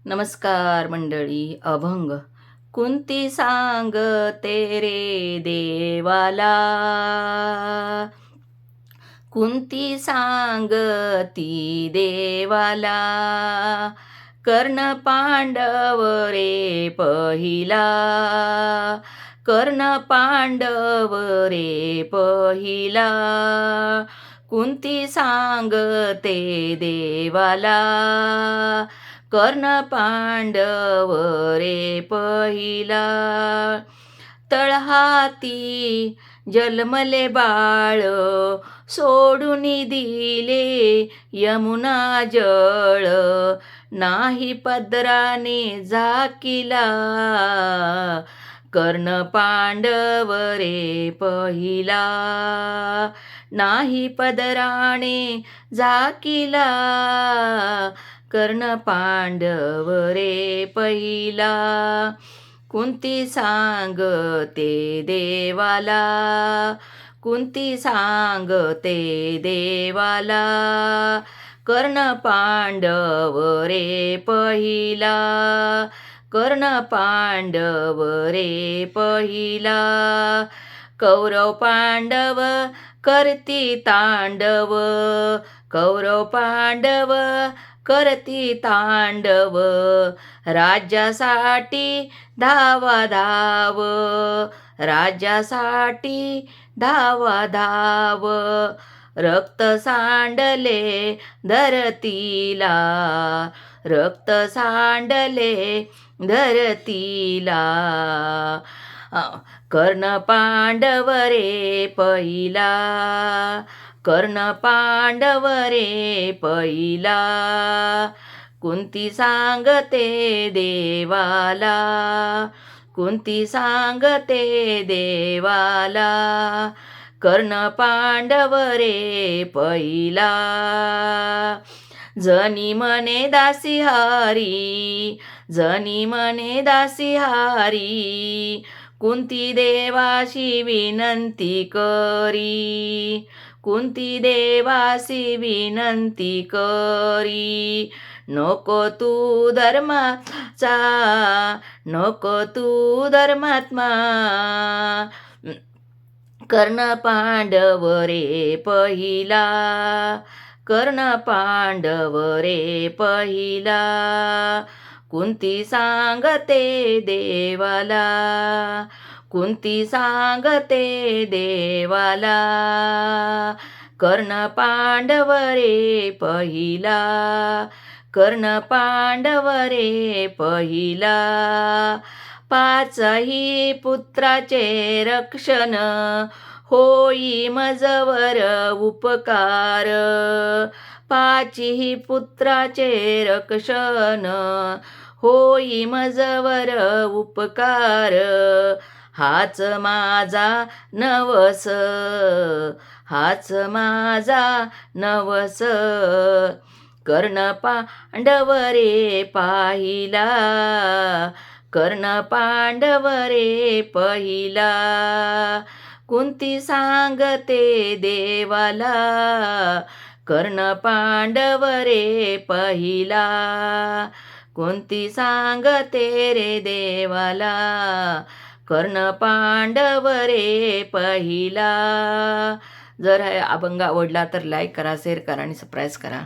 नमस्कार मंडळी. अभंग. कुंती सांगते रे देवाला, कुंती सांगती देवाला, कर्ण पांडव रे पहिला, कर्ण पांडव रे पहिला, कुंती सांगते देवाला, कर्ण पांडव रे पहिला. तळहाती जन्मले बाळ, सोडून दिले यमुना जळ, नाही पदराने झाकिला, कर्ण पांडव रे पहिला, नाही पदराने झाकिला, कर्ण पांडव रे पहिला. कुंती सांगते देवाला, कुंती सांगते देवाला, कर्ण पांडव रे पहिला, कर्ण पांडव रे पहिला. कौरव पांडव करती तांडव, कौरव पांडव करती तांडव, राज्यासाठी धावा धाव, राज्यासाठी धावा धाव, रक्त सांडले धरतीला, रक्त सांडले धरतीला, कर्ण पांडव रे पहिला, कर्ण पांडव रे पहिला. कुंती सांगते देवाला, कुंती सांगते देवाला, कर्ण पांडव रे पहिला. जनी मने दासिहारी, जनी मने दासिहारी, कुंती देवाशी विनंती करी, कुंती देवासी विनंती करी, नको तू धर्माचा, नको तू धर्मात्मा, कर्ण पांडव रे पहिला, कर्ण पांडव रे पहिला. कुंती सांगते देवाला, कुंती सांगते देवाला, कर्ण पांडव रे पहिला, कर्ण पांडव रे पहिला. पाचही पुत्राचे रक्षण, होई मजवर उपकार, पाचही पुत्राचे रक्षण, होई मजवर उपकार, हाच माझा नवस, हाच माझा नवस, कर्ण पांडव रे पाहिला, कर्ण पांडव रे पहिला. कुंती सांगते देवाला, कर्ण पांडव रे पहिला, कुंती सांगते रे देवाला, कर्ण पांडव रे पहिला. जर हा अभंग आवडला तर लाईक करा, शेअर करा आणि सबस्क्राईब करा.